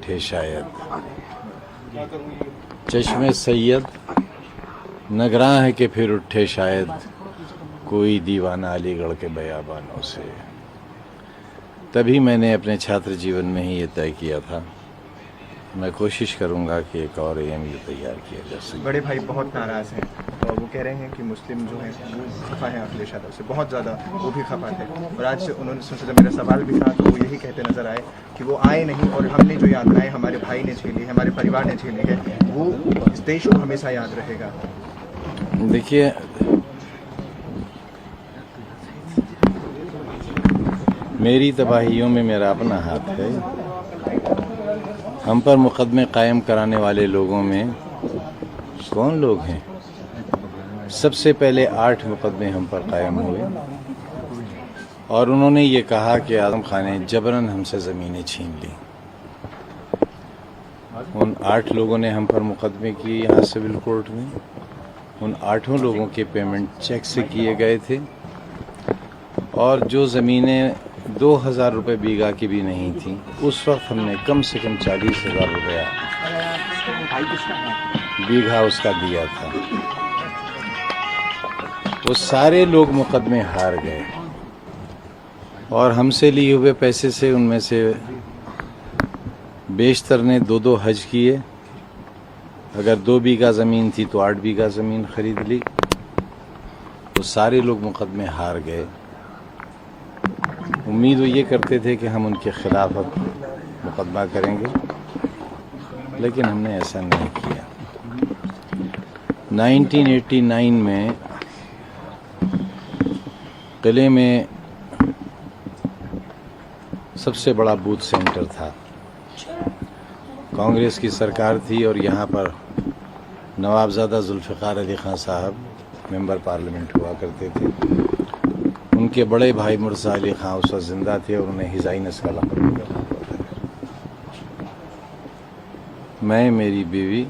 उठे शायद, चश्मे सैयद नगरां है कि फिर उठे शायद, कोई दीवाना अलीगढ़ के बयाबानों से। तभी मैंने अपने छात्र जीवन में ही ये तय किया था, मैं कोशिश करूंगा कि एक और AMU तैयार किया जा सके। बड़े भाई बहुत नाराज़ हैं और वो कह रहे हैं कि मुस्लिम जो हैं वो खफा हैं अखिलेश यादव से, बहुत ज़्यादा वो भी खफा थे। और आज उन्होंने सोचा मेरा सवाल भी था तो वो यही कहते नज़र आए कि वो आए नहीं और हमने जो यातनाएं हमारे भाई ने झेली है, हमारे परिवार ने झेली है, वो इस देश को हमेशा याद रहेगा। देखिए, मेरी तबाहियों में मेरा अपना हाथ है। हम पर मुकदमे कायम कराने वाले लोगों में कौन लोग हैं? सबसे पहले 8 मुकदमे हम पर कायम हुए और उन्होंने ये कहा कि आजम खान ने जबरन हमसे ज़मीनें छीन ली। उन 8 लोगों ने हम पर मुकदमे किए यहाँ सिविल कोर्ट में। उन 8 लोगों के पेमेंट चेक से किए गए थे और जो ज़मीनें 2000 रुपये बीघा की भी नहीं थी, उस वक्त हमने कम से कम 40,000 रुपया बीघा उसका दिया था। वो सारे लोग मुकदमे हार गए और हमसे लिए हुए पैसे से उनमें से बेशतर ने 2-2 हज किए। अगर 2 बीघा ज़मीन थी तो 8 बीघा ज़मीन खरीद ली। वो सारे लोग मुकदमे हार गए। उम्मीद वो ये करते थे कि हम उनके खिलाफ अब मुकदमा करेंगे, लेकिन हमने ऐसा नहीं किया। 1989 में किले में सबसे बड़ा बूथ सेंटर था। कांग्रेस की सरकार थी और यहाँ पर नवाबजादा जुल्फ़िकार अली खान साहब मेंबर पार्लियामेंट हुआ करते थे। उनके बड़े भाई मुर्जा अली खान उस वक्त जिंदा थे और उन्हें हिज़ाइनस का लक़ब मिला। मैं, मेरी बीवी,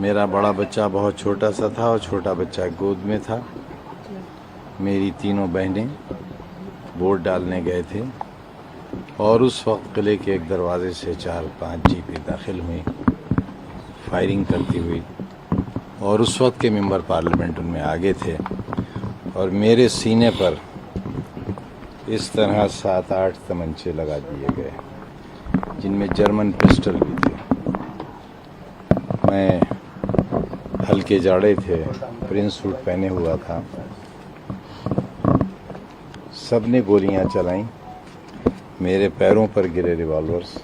मेरा बड़ा बच्चा बहुत छोटा सा था और छोटा बच्चा गोद में था। मेरी 3 बहनें वोट डालने गए थे और उस वक्त किले के एक दरवाजे से 4-5 जीपें दाखिल हुई फायरिंग करती हुई और उस वक्त के मेंबर पार्लियामेंट उनमें आगे थे और मेरे सीने पर इस तरह 7-8 तमंचे लगा दिए गए, जिनमें जर्मन पिस्टल भी थे। मैं हल्के जाड़े थे, प्रिंस सूट पहने हुआ था। सबने गोलियां चलाईं, मेरे पैरों पर गिरे रिवॉल्वर्स,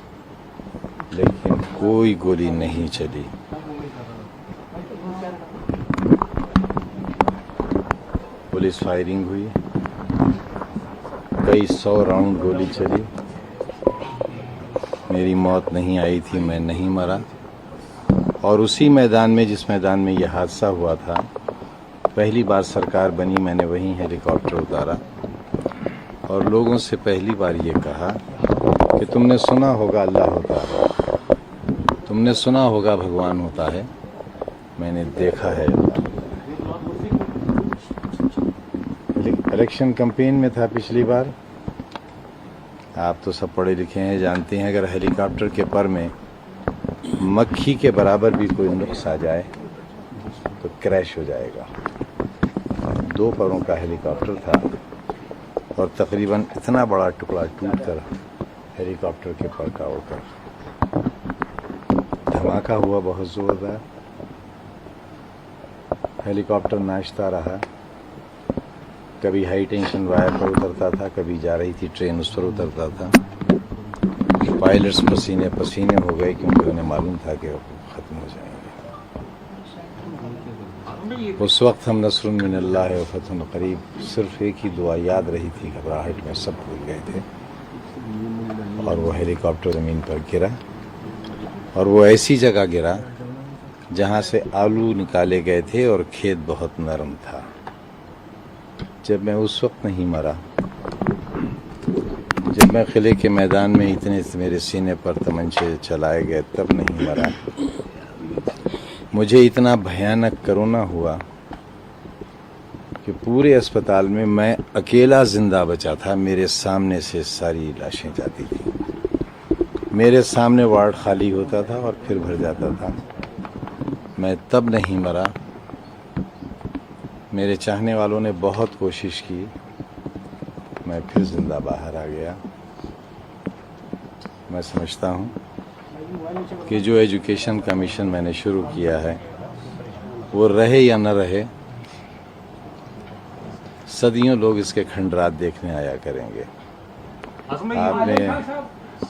लेकिन कोई गोली नहीं चली। पुलिस फायरिंग हुई, कई 100 राउंड गोली चली। मेरी मौत नहीं आई थी, मैं नहीं मरा। और उसी मैदान में, जिस मैदान में यह हादसा हुआ था, पहली बार सरकार बनी, मैंने वहीं हेलीकॉप्टर उतारा और लोगों से पहली बार ये कहा कि तुमने सुना होगा अल्लाह होता है, तुमने सुना होगा भगवान होता है, मैंने देखा है। इलेक्शन कैंपेन में था पिछली बार। आप तो सब पढ़े लिखे हैं, जानते हैं अगर हेलीकॉप्टर के पर में मक्खी के बराबर भी कोई नुक्स आ जाए तो क्रैश हो जाएगा। 2 परों का हेलीकॉप्टर था और तकरीबन इतना बड़ा टुकड़ा टूटकर हेलीकॉप्टर के पर का उड़कर धमाका हुआ बहुत जोरदार। हेलीकॉप्टर नाचता रहा, कभी हाई टेंशन वायर पर उतरता था, कभी जा रही थी ट्रेन उस पर उतरता था। पायलट्स पसीने पसीने हो गए क्योंकि उन्हें मालूम था कि वो ख़त्म हो जाएंगे। उस वक्त हम नस्रुन मिनल्लाह व फतहुन करीब, सिर्फ एक ही दुआ याद रही थी, घबराहट में सब भूल गए थे। और वो हेलीकॉप्टर ज़मीन पर गिरा और वो ऐसी जगह गिरा जहाँ से आलू निकाले गए थे और खेत बहुत नरम था। जब मैं उस वक्त नहीं मरा, जब मैं किले के मैदान में इतने मेरे सीने पर तमंचे चलाए गए, तब नहीं मरा। मुझे इतना भयानक कोरोना हुआ कि पूरे अस्पताल में मैं अकेला जिंदा बचा था। मेरे सामने से सारी लाशें जाती थी। मेरे सामने वार्ड खाली होता था और फिर भर जाता था। मैं तब नहीं मरा। मेरे चाहने वालों ने बहुत कोशिश की, मैं फिर जिंदा बाहर आ गया। मैं समझता हूँ कि जो एजुकेशन का मिशन मैंने शुरू किया है वो रहे या न रहे, सदियों लोग इसके खंडरात देखने आया करेंगे।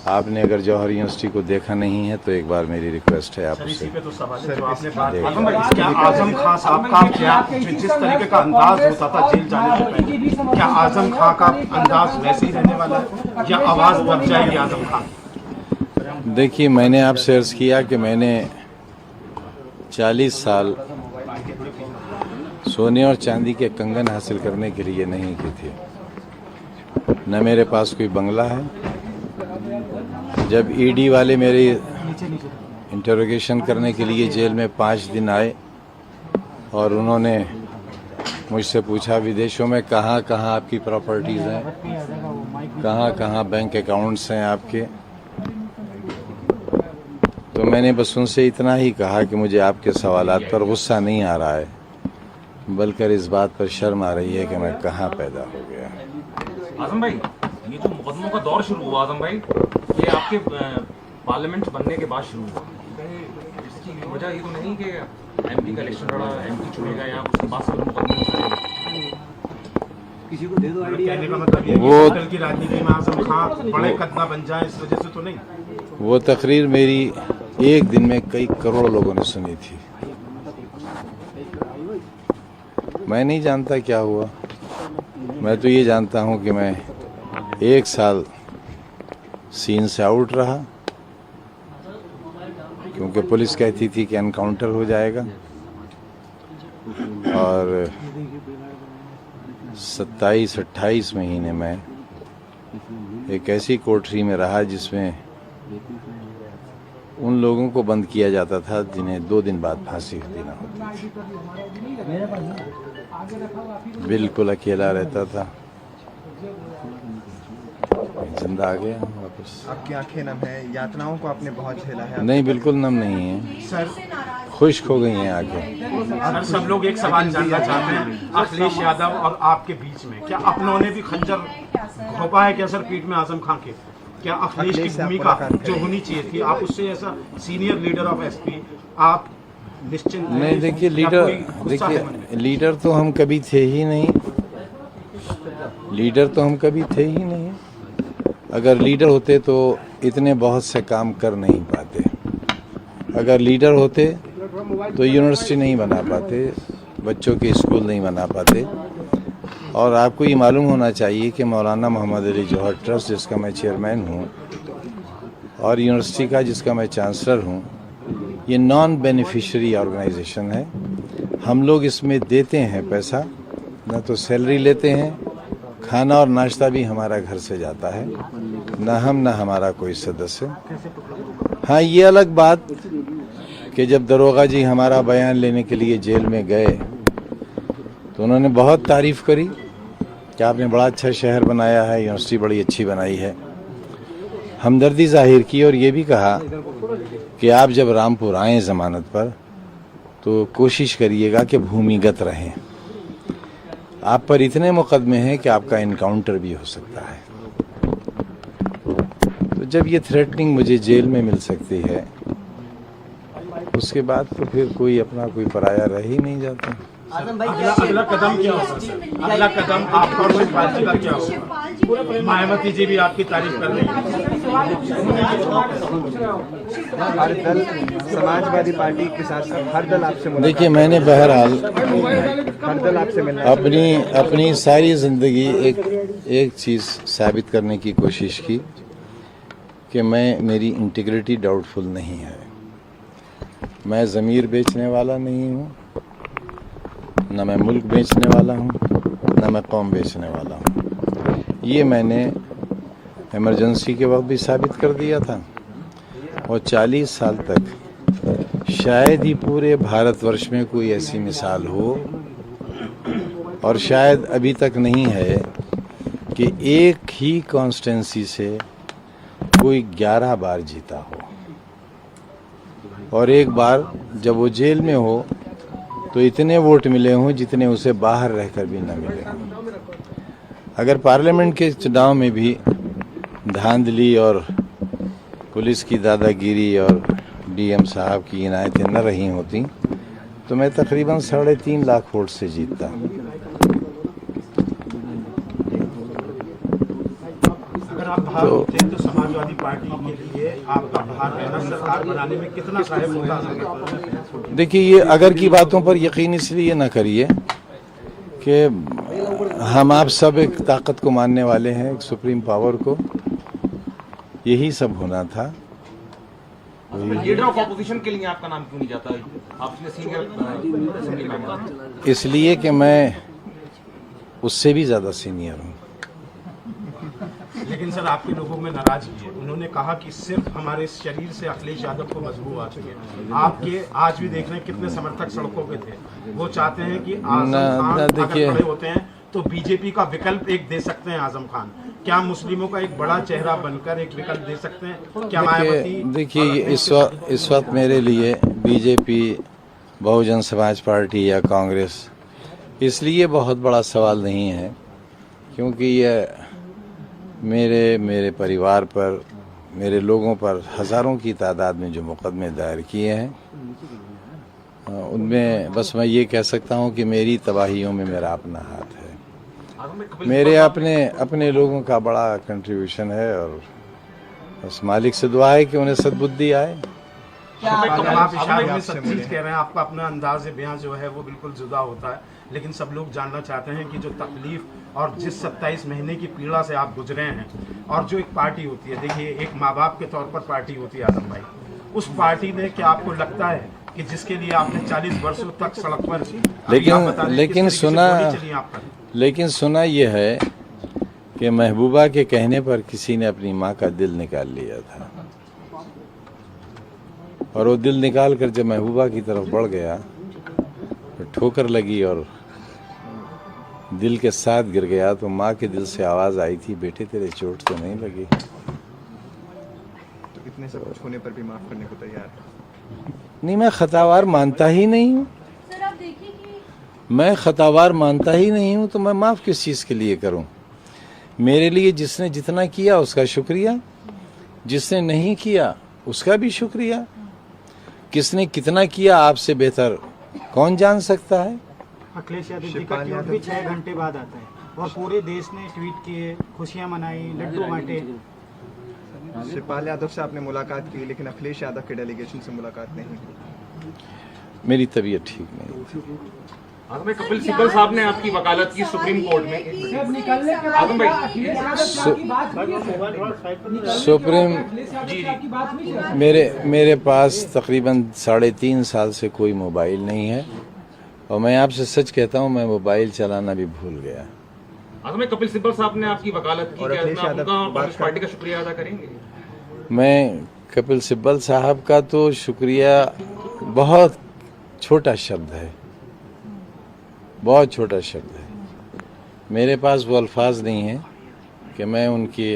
आपने अगर जौहर यूनिवर्सिटी को देखा नहीं है तो एक बार मेरी रिक्वेस्ट है आप उसे क्या आजम खान साहब का क्या जिस तरीके का अंदाज होता था जेल जाने से पहले, क्या आजम खान का अंदाज वैसे ही रहने वाला है या आवाज दब जाएगी आजम खान? देखिए, मैंने आपसे अर्ज किया कि मैंने 40 साल सोने और चांदी के कंगन हासिल करने के लिए नहीं की थी। न मेरे पास कोई बंगला है। जब ईडी वाले मेरे इंटरोगेशन करने के लिए जेल में 5 दिन आए और उन्होंने मुझसे पूछा विदेशों में कहाँ कहाँ आपकी प्रॉपर्टीज़ हैं, कहाँ कहाँ बैंक अकाउंट्स हैं आपके, तो मैंने बस उनसे इतना ही कहा कि मुझे आपके सवालात पर गुस्सा नहीं आ रहा है, बल्कि इस बात पर शर्म आ रही है कि मैं कहाँ पैदा हो गया। आजम भाई, ये जो मुकदमों का दौर शुरू हुआ आजम भाई, ये आपके पार्लियामेंट बनने के बाद शुरू हुआ। इसकी वजह ये तो नहीं कि एमपी का इलेक्शन लड़ा, एमपी चुनेगा या उसके बाद सब मुकदमे किसी को दे दो आइडिया। कहने का मतलब ये वो कल की राजनीति में आजम खान बड़े कदना बन जाए इस वजह से तो नहीं? वो तकरीर मेरी एक दिन में कई करोड़ लोगों ने सुनी थी। मैं नहीं जानता क्या हुआ। मैं तो ये जानता हूँ कि मैं 1 साल सीन से आउट रहा, क्योंकि पुलिस कहती थी कि एनकाउंटर हो जाएगा, और 27-28 महीने में एक ऐसी कोठरी में रहा जिसमें उन लोगों को बंद किया जाता था जिन्हें 2 दिन बाद फांसी देना होती थी। बिल्कुल अकेला रहता था। जिंदा आ गया वापस। आपकी आंखें नम है, यातनाओं को आपने बहुत झेला है। नहीं, बिल्कुल नम नहीं है सर, खुश्क हो गई हैं आंखें। सर सब लोग एक सवाल जानना चाहते हैं, अखिलेश यादव और आपके बीच में क्या अपनों ने भी खंजर घोंपा है क्या सर पीठ में आजम खान के? क्या अखिलेश की भूमिका जो होनी चाहिए थी, आप उससे ऐसा सीनियर लीडर ऑफ एसपी आप निश्चिंत नहीं? देखिए, लीडर तो हम कभी थे ही नहीं। लीडर तो हम कभी थे ही नहीं। अगर लीडर होते तो इतने बहुत से काम कर नहीं पाते। अगर लीडर होते तो यूनिवर्सिटी नहीं बना पाते, बच्चों के स्कूल नहीं बना पाते। और आपको ये मालूम होना चाहिए कि मौलाना मोहम्मद अली जौहर ट्रस्ट, जिसका मैं चेयरमैन हूँ, और यूनिवर्सिटी का जिसका मैं चांसलर हूँ, ये नॉन बेनिफिशियरी ऑर्गेनाइजेशन है। हम लोग इसमें देते हैं पैसा, न तो सैलरी लेते हैं, खाना और नाश्ता भी हमारा घर से जाता है, न हम न हमारा कोई सदस्य। हाँ, ये अलग बात कि जब दरोगा जी हमारा बयान लेने के लिए जेल में गए तो उन्होंने बहुत तारीफ करी कि आपने बड़ा अच्छा शहर बनाया है, यूनिवर्सिटी बड़ी अच्छी बनाई है। हमदर्दी जाहिर की और ये भी कहा कि आप जब रामपुर आएँ ज़मानत पर तो कोशिश करिएगा कि भूमिगत रहें। आप पर इतने मुकदमे हैं कि आपका इनकाउंटर भी हो सकता है। तो जब ये थ्रेटनिंग मुझे जेल में मिल सकती है, उसके बाद तो फिर कोई अपना कोई पराया रह ही नहीं जाता। अगला कदम क्या होगा सर? अगला कदम आपका और शिवपाल जी का क्या होगा? मायावती जी भी आपकी तारीफ कर रही है। हर दल, समाजवादी पार्टी के साथ साथ हर दल आपसे मुलाकात। देखिए, मैंने बहरहाल हर दल आपसे मिलना अपनी सारी ज़िंदगी एक चीज़ साबित करने की कोशिश की कि मेरी इंटीग्रिटी डाउटफुल नहीं है। मैं ज़मीर बेचने वाला नहीं हूँ, न मैं मुल्क बेचने वाला हूँ, न मैं कौम बेचने वाला हूँ। ये मैंने इमरजेंसी के वक्त भी साबित कर दिया था, और 40 साल तक शायद ही पूरे भारतवर्ष में कोई ऐसी मिसाल हो, और शायद अभी तक नहीं है, कि एक ही कॉन्स्टिट्यूंसी से कोई 11 बार जीता हो और एक बार जब वो जेल में हो तो इतने वोट मिले हों जितने उसे बाहर रहकर भी न मिले हों। अगर पार्लियामेंट के चुनाव में भी धांधली और पुलिस की दादागिरी और डीएम साहब की इनायतें न रही होती तो मैं तकरीबन 3.5 लाख वोट से जीतता। अगर आप बाहर होते तो समाजवादी पार्टी के लिए आपका बाहर रहना सरकार बनाने में कितना सहायक होता? देखिए, ये अगर की बातों पर यकीन इसलिए न करिए कि हम आप सब एक ताकत को मानने वाले हैं, एक सुप्रीम पावर को। यही सब होना था। लीडर ऑफ ऑपोजिशन के लिए आपका नाम क्यों नहीं जाता? आपने सीनियर असेंबली मेंबर, इसलिए कि मैं उससे भी ज्यादा सीनियर हूँ। लेकिन सर आपके लोगों में नाराजगी है। उन्होंने कहा कि सिर्फ हमारे शरीर से अखिलेश यादव को बदबू आ चुकी है। आपके आज भी देख रहे हैं कितने समर्थक सड़कों पे थे। वो चाहते हैं कि आजम खान अगर खड़े होते हैं तो बीजेपी का विकल्प एक दे सकते हैं आजम खान। क्या मुस्लिमों का एक बड़ा चेहरा बनकर एक विकल्प दे सकते हैं? क्या मायावती? देखिए, इस वक्त मेरे लिए बीजेपी, बहुजन समाज पार्टी या कांग्रेस इसलिए बहुत बड़ा सवाल नहीं है क्योंकि ये मेरे परिवार पर, मेरे लोगों पर हज़ारों की तादाद में जो मुकदमे दायर किए हैं उनमें बस मैं ये कह सकता हूँ कि मेरी तबाहियों में मेरा अपना हाथ है। मेरे अपने लोगों का बड़ा कंट्रीब्यूशन है और बस मालिक से दुआ है कि उन्हें सद्बुद्धि आए। आप इशारे में सब चीज कह रहे हैं, आपका अपना अंदाज बयां जो है वो बिल्कुल जुदा होता है, लेकिन सब लोग जानना चाहते हैं कि जो तकलीफ और जिस 27 महीने की पीड़ा से आप गुजरे हैं और जो एक पार्टी होती है, देखिए एक माँ बाप के तौर पर पार्टी होती है आजम भाई, उस पार्टी ने क्या आपको लगता है कि जिसके लिए आपने 40 वर्षों तक सड़क पर लेकिन सुना यह है कि महबूबा के कहने पर किसी ने अपनी माँ का दिल निकाल लिया था और वो दिल निकाल कर जब महबूबा की तरफ बढ़ गया तो ठोकर लगी और दिल के साथ गिर गया तो माँ के दिल से आवाज आई थी, बेटे तेरे चोट तो नहीं लगी? तो इतने सब कुछ होने पर भी माफ करने को तैयार नहीं, मैं खतावार मानता ही नहीं हूँ। मैं खतावार मानता ही नहीं हूँ तो मैं माफ किस चीज के लिए करूँ? मेरे लिए जिसने जितना किया उसका शुक्रिया, जिसने नहीं किया उसका भी शुक्रिया। किसने कितना किया आपसे बेहतर कौन जान सकता है? अखिलेश यादव जी का ट्वीट भी 6 घंटे बाद आता है और पूरे देश ने ट्वीट किए, खुशियां मनाई, लड्डू बांटे। शिवपाल यादव से आपने मुलाकात की लेकिन अखिलेश यादव के डेलीगेशन से मुलाकात नहीं की। मेरी तबीयत ठीक नहीं थी। आजम भाई, कपिल सिब्बल साहब ने आपकी वकालत की सुप्रीम कोर्ट में। आजम भाई, सुप्रीम मेरे पास तकरीबन 3.5 साल से कोई मोबाइल नहीं है और मैं आपसे सच कहता हूं मैं मोबाइल चलाना भी भूल गया। आजम भाई, कपिल सिब्बल साहब ने आपकी वकालत की, क्या आप उनका कांग्रेस पार्टी का शुक्रिया अदा करेंगे? मैं कपिल सिब्बल साहब का तो शुक्रिया बहुत छोटा शब्द है, बहुत छोटा शब्द है। मेरे पास वो अल्फाज नहीं है कि मैं उनकी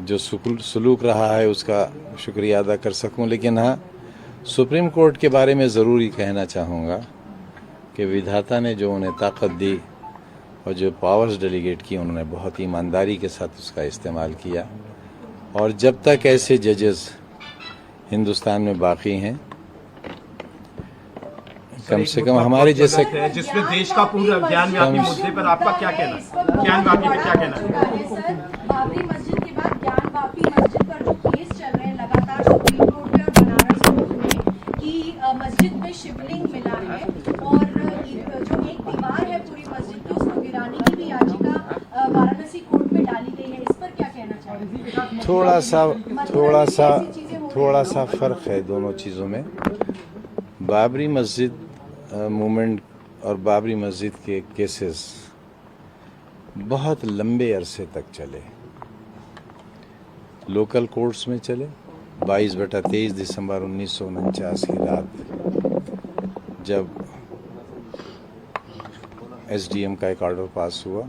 जो सलूक रहा है उसका शुक्रिया अदा कर सकूं, लेकिन हाँ, सुप्रीम कोर्ट के बारे में ज़रूर ही कहना चाहूँगा कि विधाता ने जो उन्हें ताकत दी और जो पावर्स डेलीगेट की उन्होंने बहुत ईमानदारी के साथ उसका इस्तेमाल किया और जब तक ऐसे जजेस हिंदुस्तान में बाकी हैं, कम से कम हमारे जैसे जिसमें देश का पूरा ज्ञान व्यापी मुद्दे पर आपका क्या कहना है? ज्ञान व्यापी पे क्या कहना है? बाबरी मस्जिद के बाद ज्ञान वापी मस्जिद पर जो केस चल रहे हैं लगातार सुप्रीम कोर्ट में और बनारस कोर्ट में कि मस्जिद में शिवलिंग मिला है और जो एक दीवार है पूरी मस्जिद की उसको गिराने की भी याचिका वाराणसी कोर्ट में डाली गई है, इस पर क्या कहना चाहिए? थोड़ा सा फर्क है दोनों चीज़ों में। बाबरी मस्जिद मूवमेंट और बाबरी मस्जिद के केसेस बहुत लंबे अरसे तक चले, लोकल कोर्ट्स में चले। 22/23 दिसंबर 1949 की रात जब SDM का एक ऑर्डर पास हुआ,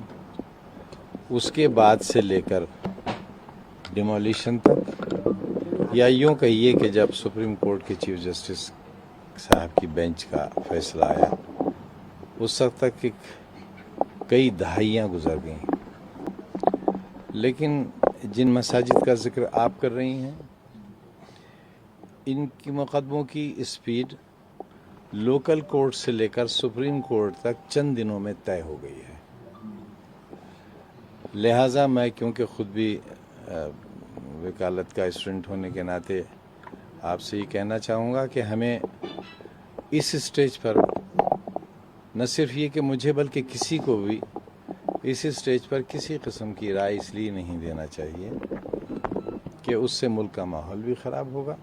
उसके बाद से लेकर डिमोलिशन तक, या यूँ कहिए कि जब सुप्रीम कोर्ट के चीफ जस्टिस साहब की बेंच का फैसला आया उस वक्त तक कई दहाइयाँ गुजर गईं। लेकिन जिन मसाजिद का जिक्र आप कर रही हैं, इनकी मुकदमों की स्पीड लोकल कोर्ट से लेकर सुप्रीम कोर्ट तक चंद दिनों में तय हो गई है। लिहाजा मैं क्योंकि खुद भी वकालत का स्टूडेंट होने के नाते आपसे ये कहना चाहूँगा कि हमें इस स्टेज पर न सिर्फ ये कि मुझे बल्कि किसी को भी इस स्टेज पर किसी किस्म की राय इसलिए नहीं देना चाहिए कि उससे मुल्क का माहौल भी ख़राब होगा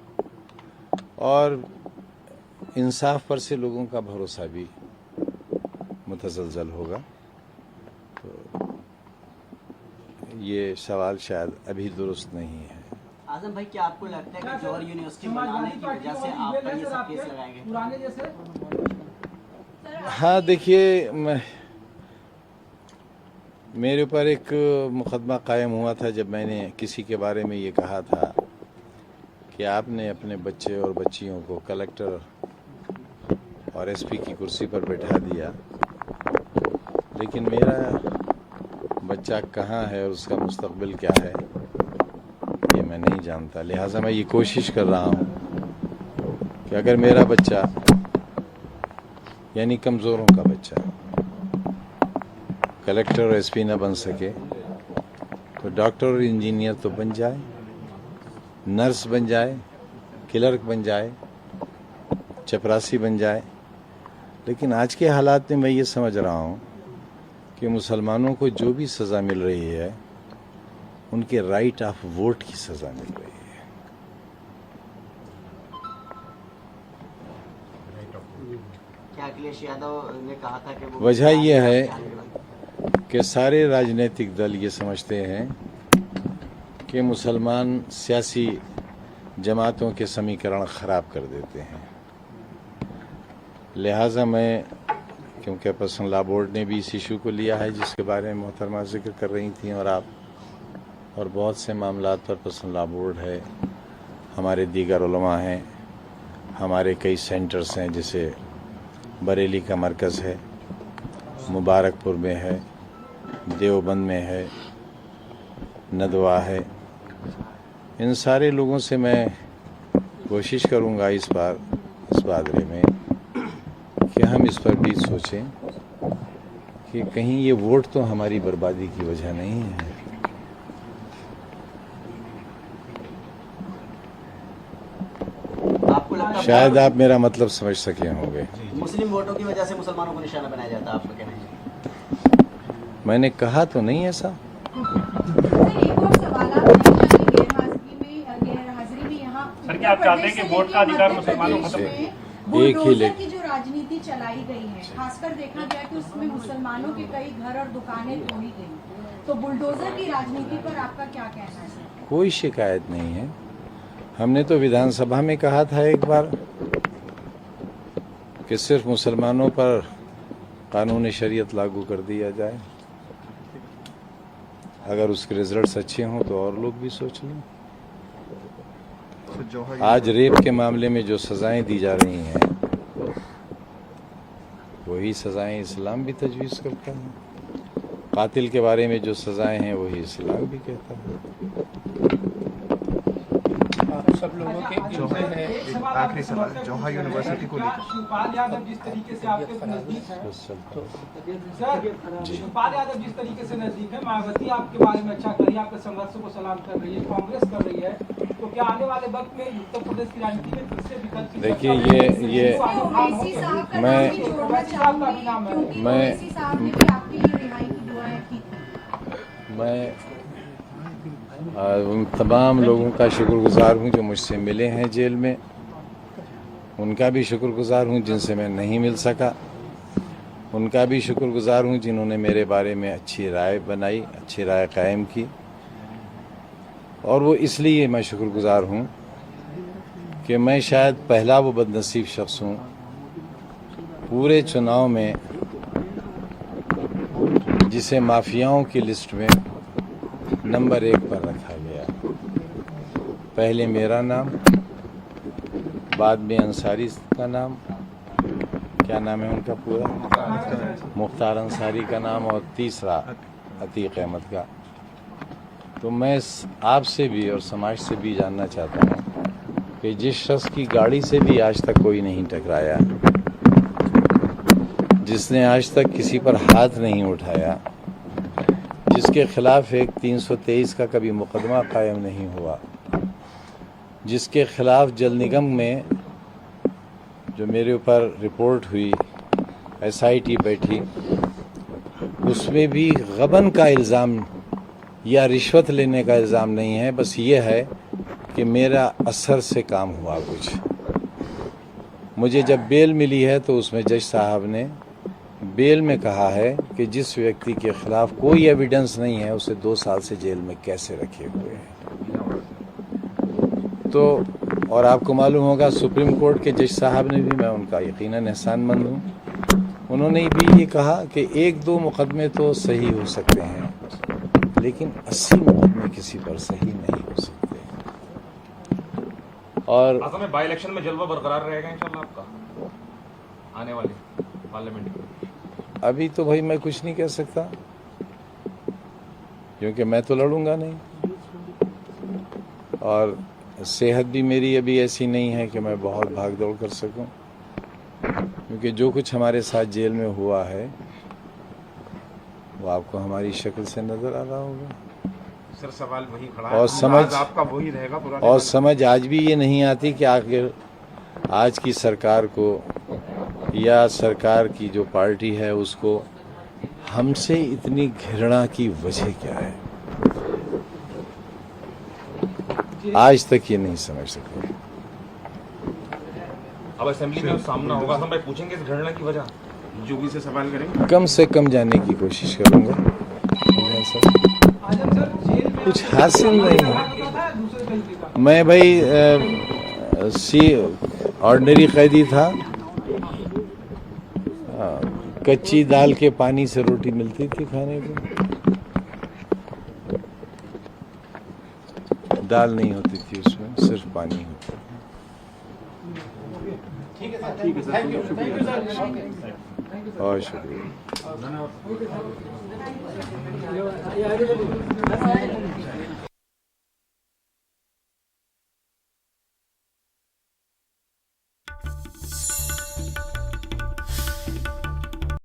और इंसाफ पर से लोगों का भरोसा भी मुतज़लज़ल होगा। तो ये सवाल शायद अभी दुरुस्त नहीं है। आजम भाई, क्या आपको लगता है कि जौहर यूनिवर्सिटी बनाने की वजह से आप पर ये सब केस लगाए गए? हाँ, देखिए, मेरे ऊपर एक मुकदमा कायम हुआ था जब मैंने किसी के बारे में ये कहा था कि आपने अपने बच्चे और बच्चियों को कलेक्टर और एसपी की कुर्सी पर बैठा दिया, लेकिन मेरा बच्चा कहाँ है और उसका मुस्तकबिल क्या है ये मैं नहीं जानता। लिहाजा मैं ये कोशिश कर रहा हूँ कि अगर मेरा बच्चा यानी कमज़ोरों का बच्चा कलेक्टर और एसपी न बन सके तो डॉक्टर और इंजीनियर तो बन जाए, नर्स बन जाए, क्लर्क बन जाए, चपरासी बन जाए। लेकिन आज के हालात में मैं ये समझ रहा हूँ कि मुसलमानों को जो भी सज़ा मिल रही है उनके राइट ऑफ वोट की सज़ा मिल रही है। क्या अखिलेश यादव ने कहा था कि वो वजह यह है कि सारे राजनीतिक दल ये समझते हैं कि मुसलमान सियासी जमातों के समीकरण ख़राब कर देते हैं। लिहाजा मैं, क्योंकि पर्सनल लॉ बोर्ड ने भी इस इशू को लिया है जिसके बारे में मोहतरमा जिक्र कर रही थी और आप, और बहुत से मामलात पर पर्सनल लॉ बोर्ड है, हमारे दीगर उलमा हैं, हमारे कई सेंटर्स हैं, जैसे बरेली का मरकज़ है, मुबारकपुर में है, देवबंद में है, नदवा है। इन सारे लोगों से मैं कोशिश करूंगा इस बारे में कि हम इस पर भी सोचें कि कहीं ये वोट तो हमारी बर्बादी की वजह नहीं है। आपको लगता है शायद आप मेरा मतलब समझ सके होंगे। मुस्लिम वोटों की वजह से मुसलमानों को निशाना बनाया जाता है, आपका कहना है? मैंने कहा तो नहीं ऐसा। एक और सवाल गैरहाजिरी में यहाँ सर, क्या आप चाहते हैं कि वोट का अधिकार मुसलमानों को खत्म बुलडोजर की जो राजनीति चलाई गई है, खासकर देखा गया कि उसमें मुसलमानों के कई घर और दुकानें तोड़ी गई, तो बुलडोजर की राजनीति पर आपका क्या कहना है? कोई शिकायत नहीं है। हमने तो विधानसभा में कहा था एक बार कि सिर्फ मुसलमानों पर कानून शरीयत लागू कर दिया जाए। अगर उसके रिजल्ट्स अच्छे हों तो और लोग भी सोच लें। आज रेप के मामले में जो सजाएं दी जा रही हैं वही सजाएं इस्लाम भी तजवीज़ करता है। कातिल के बारे में जो सजाएं हैं वही इस्लाम भी कहता है। सब लोगों के जो है आखिरी सवाल जौहर यूनिवर्सिटी को लेकर शिवपाल यादव जिस तरीके से आपके नजदीक है, सर शिवपाल यादव जिस तरीके से नजदीक है, मायावती आपके बारे में अच्छा कर रही है, आपके संघर्ष को सलाम कर रही है, कांग्रेस कर रही है, तो क्या आने वाले वक्त में उत्तर प्रदेश की राजनीति में फिर से विकल्प की देखिए ये मैं उन तमाम लोगों का शुक्रगुजार हूँ जो मुझसे मिले हैं जेल में। उनका भी शुक्रगुजार हूँ जिनसे मैं नहीं मिल सका। उनका भी शुक्रगुजार हूँ जिन्होंने मेरे बारे में अच्छी राय बनाई, अच्छी राय कायम की। और वो इसलिए मैं शुक्रगुजार हूँ कि मैं शायद पहला वो बदनसीब शख्स हूँ पूरे चुनाव में जिसे माफियाओं की लिस्ट में नंबर 1 पर रखा गया। पहले मेरा नाम, बाद में अंसारी का नाम, क्या नाम है उनका पूरा, मुख्तार अंसारी का नाम, और तीसरा अतीक अहमद का। तो मैं आपसे भी और समाज से भी जानना चाहता हूँ कि जिस शख्स की गाड़ी से भी आज तक कोई नहीं टकराया, जिसने आज तक किसी पर हाथ नहीं उठाया, जिसके खिलाफ एक 323 का कभी मुकदमा कायम नहीं हुआ, जिसके खिलाफ जल निगम में जो मेरे ऊपर रिपोर्ट हुई, SIT बैठी, उसमें भी गबन का इल्ज़ाम या रिश्वत लेने का इल्ज़ाम नहीं है, बस ये है कि मेरा असर से काम हुआ कुछ। मुझे जब बेल मिली है तो उसमें जज साहब ने बेल में कहा है कि जिस व्यक्ति के खिलाफ कोई एविडेंस नहीं है उसे 2 साल से जेल में कैसे रखे हुए हैं। तो और आपको मालूम होगा सुप्रीम कोर्ट के जज साहब ने भी, मैं उनका यकीनन एहसानमंद हूँ, उन्होंने भी ये कहा कि 1-2 मुकदमे तो सही हो सकते हैं, लेकिन 80 मुकदमे किसी पर सही नहीं हो सकते। और आसम में बाई इलेक्शन में जलवा बरकरार रहेगा इंशाल्लाह आपका आने वाले पार्लियामेंट में? अभी तो भाई मैं कुछ नहीं कह सकता, क्योंकि मैं तो लड़ूंगा नहीं, और सेहत भी मेरी अभी ऐसी नहीं है कि मैं बहुत भाग दौड़ कर सकूं, क्योंकि जो कुछ हमारे साथ जेल में हुआ है वो आपको हमारी शक्ल से नजर आ रहा होगा। सर सवाल वही खड़ा और है, समझ आपका वही रहेगा पुराने और समझ आज भी ये नहीं आती कि आखिर आज की सरकार को या सरकार की जो पार्टी है उसको हमसे इतनी घृणा की वजह क्या है, आज तक ये नहीं समझ सके। अब असेंबली में सामना होगा, हम भाई पूछेंगे इस घटना की वजह, जोगी से सवाल करेंगे। कम से कम जानने की कोशिश करूंगा। आजम सर जेल में कुछ हासिल नहीं है। था दूसरे तरीके का। मैं भाई ऑर्डिनरी कैदी था, कच्ची दाल के पानी से रोटी मिलती थी खाने को, दाल नहीं होती थी उसमें, सिर्फ पानी होता था। ठीक है सर, थैंक यू सर। और शुक्रिया।